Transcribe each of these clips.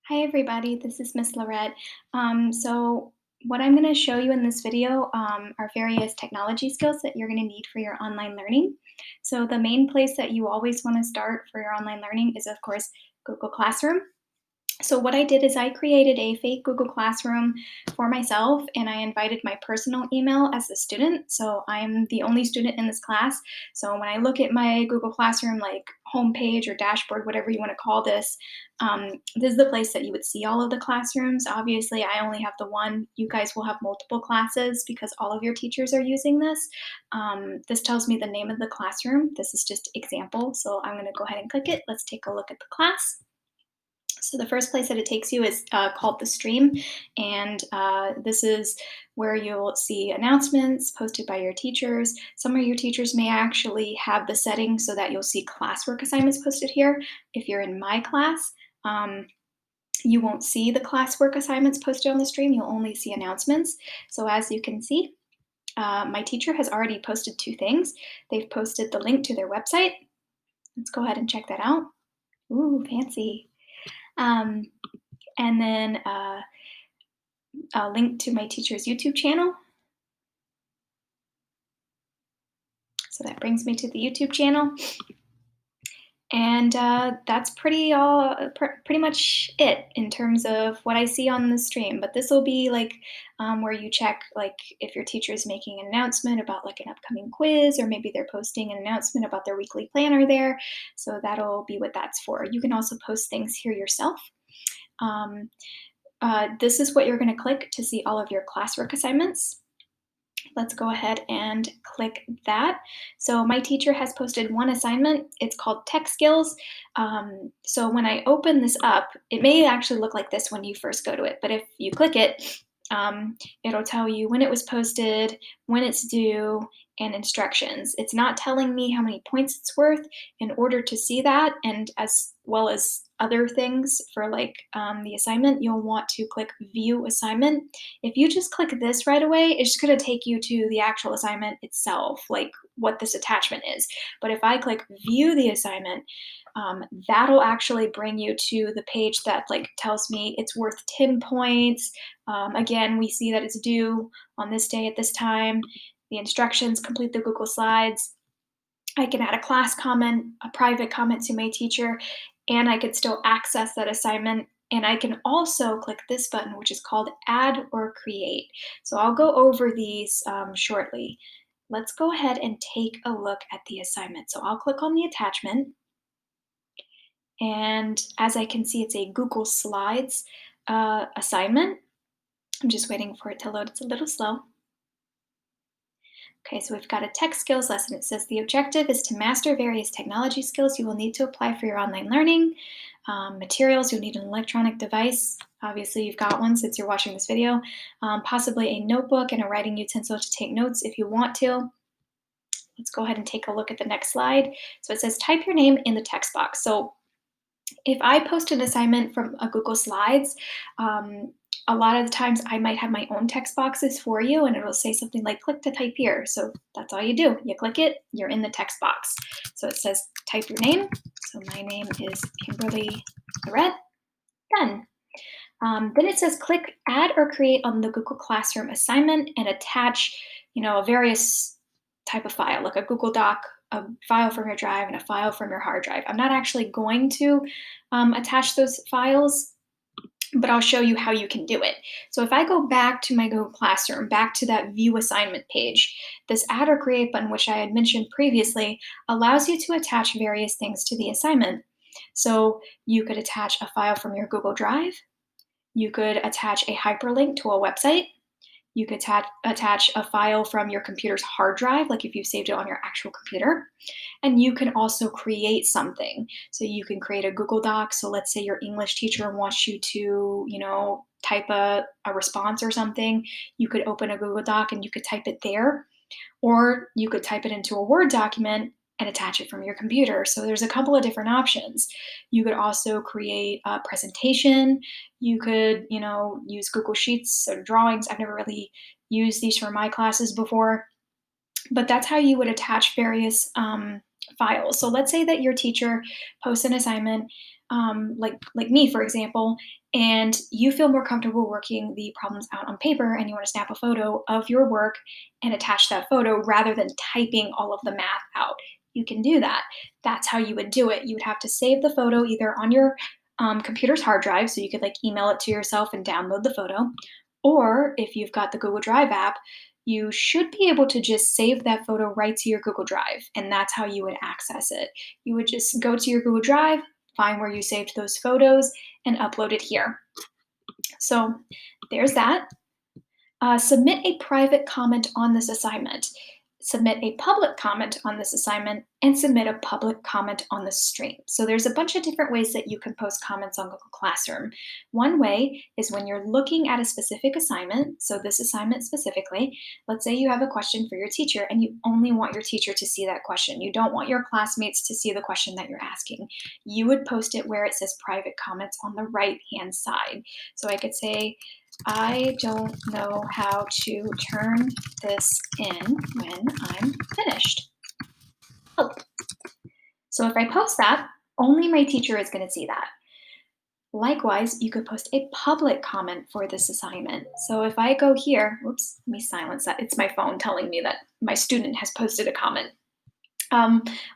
Hi everybody, this is Miss Lorette. So what I'm going to show you in this video are various technology skills that you're going to need for your online learning. So the main place that you always want to start for your online learning is of course Google Classroom. So what I did is I created a fake Google Classroom for myself and I invited my personal email as a student. So I'm the only student in this class. So when I look at my Google Classroom like homepage or dashboard, whatever you want to call this is the place that you would see all of the classrooms. Obviously, I only have the one. You guys will have multiple classes because all of your teachers are using this. This tells me the name of the classroom. This is just example. So I'm going to go ahead and click it. Let's take a look at the class. So the first place that it takes you is called the stream, and this is where you'll see announcements posted by your teachers. Some of your teachers may actually have the setting so that you'll see classwork assignments posted here. If you're in my class, um, you won't see the classwork assignments posted on the stream. You'll only see announcements. So as you can see, my teacher has already posted two things. They've posted the link to their website. Let's go ahead and check that out. Ooh, fancy. Um, and then a link to my teacher's YouTube channel. So that brings me to the YouTube channel. And that's pretty much it in terms of what I see on the stream. But this will be like where you check like if your teacher is making an announcement about like an upcoming quiz, or maybe they're posting an announcement about their weekly planner there. So that'll be what that's for. You can also post things here yourself. Um, this is what you're going to click to see all of your classwork assignments. Let's go ahead and click that. So my teacher has posted one assignment. It's called Tech Skills. So when I open this up, it may actually look like this when you first go to it, but if you click it, it'll tell you when it was posted, when it's due, and instructions. It's not telling me how many points it's worth. In order to see that, and as well as other things for like the assignment, you'll want to click View Assignment. If you just click this right away, it's just going to take you to the actual assignment itself, like what this attachment is. But if I click View the assignment, that'll actually bring you to the page that like tells me it's worth 10 points. Again, we see that it's due on this day at this time. The instructions, complete the Google Slides. I can add a class comment, a private comment to my teacher, and I could still access that assignment. And I can also click this button, which is called Add or Create. So I'll go over these shortly. Let's go ahead and take a look at the assignment. So I'll click on the attachment. And as I can see, it's a Google Slides assignment. I'm just waiting for it to load. It's a little slow. Okay, so we've got a tech skills lesson. It says the objective is to master various technology skills you will need to apply for your online learning. Materials, you'll need an electronic device. Obviously, you've got one since you're watching this video. Possibly a notebook and a writing utensil to take notes if you want to. Let's go ahead and take a look at the next slide. So it says type your name in the text box. So if I post an assignment from a Google Slides, a lot of the times I might have my own text boxes for you, and it'll say something like click to type here. So that's all you do. You click it, you're in the text box. So it says type your name. So my name is Kimberly Lorette. Done. Then it says click add or create on the Google Classroom assignment and attach, a various type of file, like a Google Doc, a file from your drive, and a file from your hard drive. I'm not actually going to attach those files, but I'll show you how you can do it. So if I go back to my Google Classroom, back to that view assignment page, this add or create button, which I had mentioned previously, allows you to attach various things to the assignment. So you could attach a file from your Google Drive. You could attach a hyperlink to a website. You could attach a file from your computer's hard drive, like if you saved it on your actual computer. And you can also create something. So you can create a Google Doc. So let's say your English teacher wants you to, type a response or something. You could open a Google Doc and you could type it there. Or you could type it into a Word document and attach it from your computer. So there's a couple of different options. You could also create a presentation. You could, use Google Sheets or drawings. I've never really used these for my classes before, but that's how you would attach various files. So let's say that your teacher posts an assignment like me, for example, and you feel more comfortable working the problems out on paper and you want to snap a photo of your work and attach that photo rather than typing all of the math out, you can do that. That's how you would do it. You would have to save the photo either on your computer's hard drive, so you could like email it to yourself and download the photo, or if you've got the Google Drive app, you should be able to just save that photo right to your Google Drive, and that's how you would access it. You would just go to your Google Drive, find where you saved those photos, and upload it here. So there's that. Submit a private comment on this assignment. Submit a public comment on this assignment, and submit a public comment on the stream. So there's a bunch of different ways that you can post comments on Google Classroom. One way is when you're looking at a specific assignment, so this assignment specifically, let's say you have a question for your teacher and you only want your teacher to see that question. You don't want your classmates to see the question that you're asking. You would post it where it says private comments on the right-hand side. So I could say, I don't know how to turn this in when I'm finished. Help. So if I post that, only my teacher is going to see that. Likewise, you could post a public comment for this assignment. So if I go here, whoops, let me silence that. It's my phone telling me that my student has posted a comment.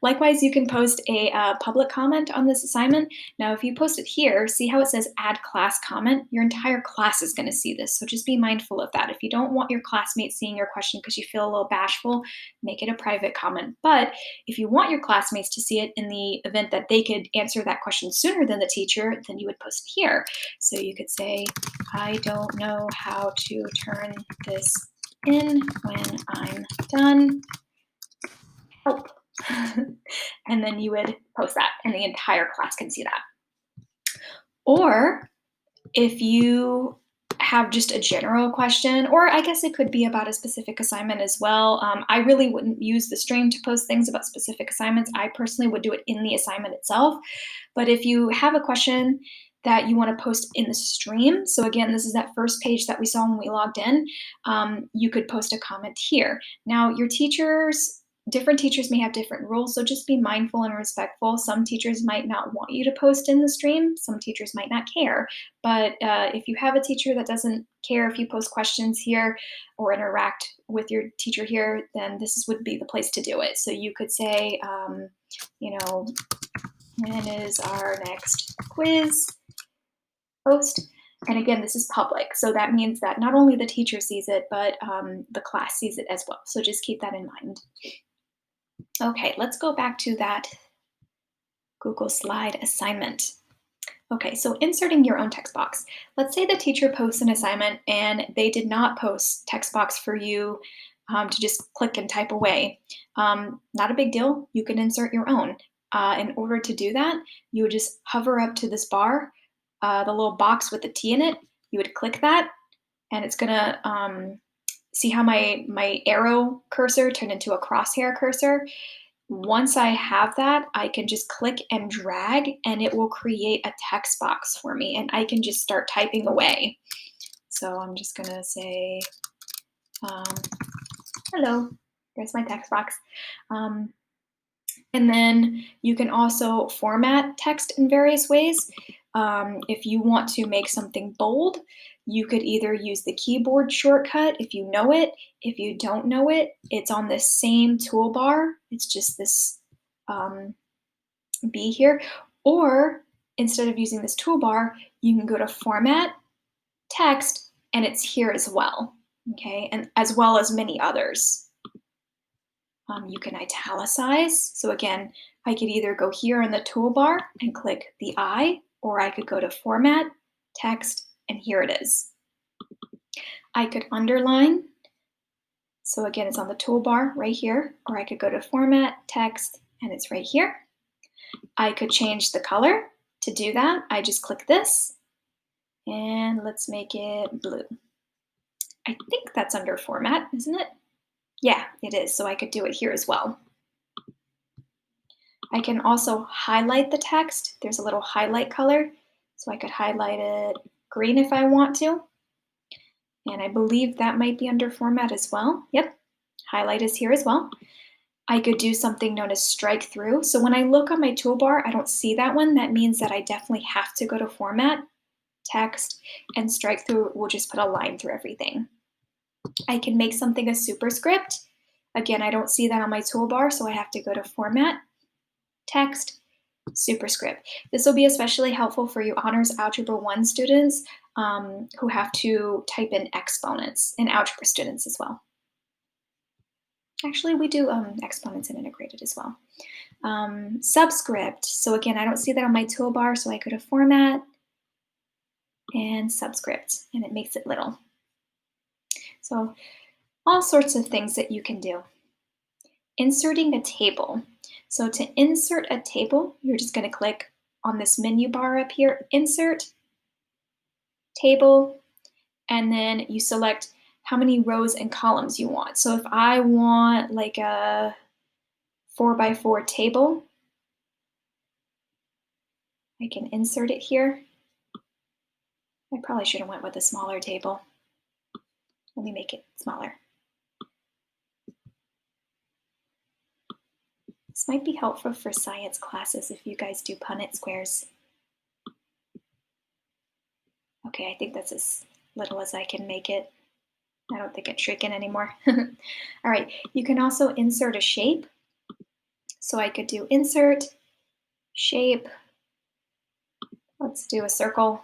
Likewise, you can post a public comment on this assignment. Now, if you post it here, see how it says add class comment? Your entire class is going to see this, so just be mindful of that. If you don't want your classmates seeing your question because you feel a little bashful, make it a private comment. But if you want your classmates to see it in the event that they could answer that question sooner than the teacher, then you would post it here. So you could say, I don't know how to turn this in when I'm done. Help. And then you would post that and the entire class can see that. Or if you have just a general question, or I guess it could be about a specific assignment as well. I really wouldn't use the stream to post things about specific assignments. I personally would do it in the assignment itself. But if you have a question that you want to post in the stream, so again, this is that first page that we saw when we logged in, you could post a comment here. Now, your different teachers may have different rules, so just be mindful and respectful. Some teachers might not want you to post in the stream. Some teachers might not care. But if you have a teacher that doesn't care if you post questions here or interact with your teacher here, then would be the place to do it. So you could say, when is our next quiz post? And again, this is public. So that means that not only the teacher sees it, but the class sees it as well. So just keep that in mind. Okay, let's go back to that Google Slide assignment. Okay, so inserting your own text box. Let's say the teacher posts an assignment and they did not post text box for you to just click and type away. Not a big deal. You can insert your own. In order to do that, you would just hover up to this bar, the little box with the T in it. You would click that, and it's gonna see how my arrow cursor turned into a crosshair cursor. Once I have that, I can just click and drag and it will create a text box for me and I can just start typing away. So I'm just gonna say, hello, there's my text box. And then you can also format text in various ways. If you want to make something bold, you could either use the keyboard shortcut if you know it. If you don't know it, it's on the same toolbar. It's just this B here. Or instead of using this toolbar, you can go to Format, Text, and it's here as well. Okay, and as well as many others. You can italicize. So again, I could either go here in the toolbar and click the I, or I could go to Format, Text, and here it is. I could underline. So again, it's on the toolbar right here, or I could go to Format, Text, and it's right here. I could change the color. To do that, I just click this, and let's make it blue. I think that's under Format, isn't it? Yeah, it is, so I could do it here as well. I can also highlight the text. There's a little highlight color, so I could highlight it green if I want to. And I believe that might be under Format as well. Yep, highlight is here as well. I could do something known as Strikethrough. So when I look on my toolbar, I don't see that one. That means that I definitely have to go to Format, Text, and Strikethrough will just put a line through everything. I can make something a superscript. Again, I don't see that on my toolbar, so I have to go to Format, Text, Superscript. This will be especially helpful for you Honors Algebra 1 students who have to type in exponents, and algebra students as well. Actually, we do exponents and integrated as well. Subscript. So again, I don't see that on my toolbar, so I go to Format and Subscript, and it makes it little. So all sorts of things that you can do. Inserting a table. So to insert a table, you're just going to click on this menu bar up here, Insert, Table, and then you select how many rows and columns you want. So if I want like a 4x4 table, I can insert it here. I probably should have went with a smaller table. Let me make it smaller. This might be helpful for science classes if you guys do Punnett squares. Okay, I think that's as little as I can make it. I don't think it's shrinking anymore. All right, you can also insert a shape. So I could do Insert, Shape. Let's do a circle.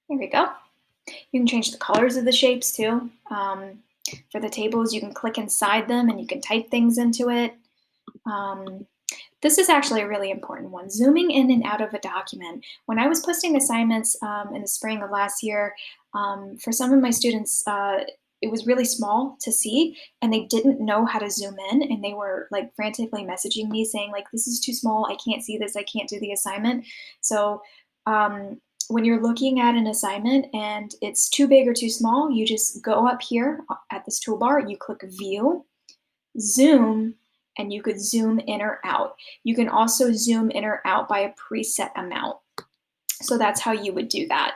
There we go. You can change the colors of the shapes too. For the tables, you can click inside them and you can type things into it. This is actually a really important one, zooming in and out of a document. When I was posting assignments in the spring of last year, for some of my students, it was really small to see and they didn't know how to zoom in, and they were like frantically messaging me saying like, this is too small, I can't see this, I can't do the assignment. So when you're looking at an assignment and it's too big or too small, you just go up here at this toolbar, you click View, Zoom, and you could zoom in or out. You can also zoom in or out by a preset amount. So that's how you would do that.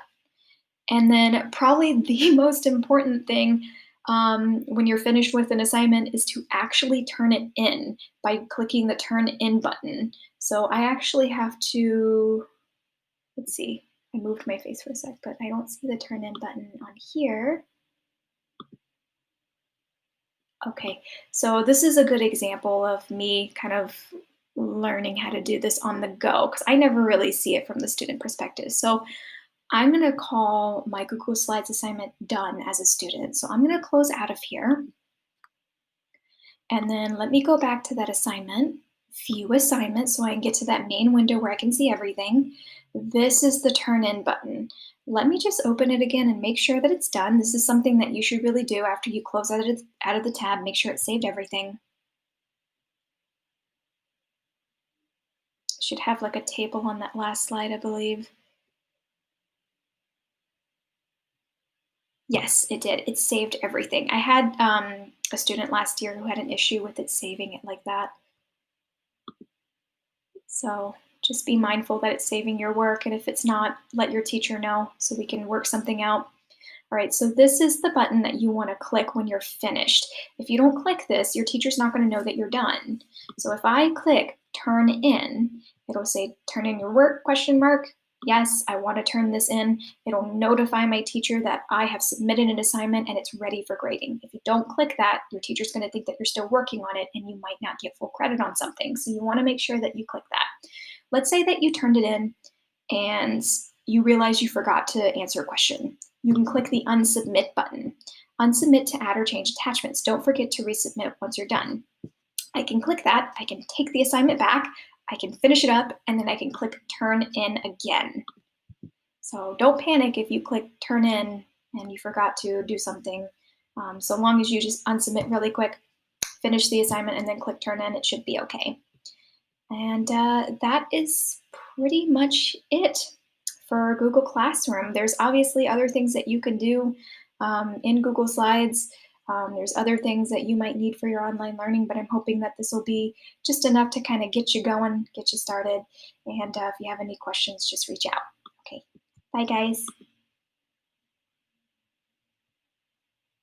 And then probably the most important thing when you're finished with an assignment is to actually turn it in by clicking the Turn In button. So I actually have to, let's see, I moved my face for a sec, but I don't see the Turn In button on here. Okay, so this is a good example of me kind of learning how to do this on the go because I never really see it from the student perspective. So I'm going to call my Google Slides assignment done as a student. So I'm going to close out of here. And then let me go back to that assignment, view assignment, so I can get to that main window where I can see everything. This is the Turn In button. Let me just open it again and make sure that it's done. This is something that you should really do after you close out of the tab. Make sure it saved everything. Should have like a table on that last slide, I believe. Yes, it did. It saved everything. I had a student last year who had an issue with it saving it like that. So just be mindful that it's saving your work, and if it's not, let your teacher know so we can work something out. All right, so this is the button that you want to click when you're finished. If you don't click this, your teacher's not going to know that you're done. So if I click Turn In, it'll say turn in your work, question mark. Yes, I want to turn this in. It'll notify my teacher that I have submitted an assignment and it's ready for grading. If you don't click that, your teacher's going to think that you're still working on it and you might not get full credit on something. So you want to make sure that you click that. Let's say that you turned it in and you realize you forgot to answer a question. You can click the Unsubmit button. Unsubmit to add or change attachments. Don't forget to resubmit once you're done. I can click that. I can take the assignment back. I can finish it up, and then I can click Turn In again. So don't panic if you click Turn In and you forgot to do something. So long as you just unsubmit really quick, finish the assignment, and then click Turn In, it should be okay. And that is pretty much it for Google Classroom. There's obviously other things that you can do in Google Slides. There's other things that you might need for your online learning, but I'm hoping that this will be just enough to kind of get you going, get you started. And if you have any questions, just reach out. Okay, bye guys.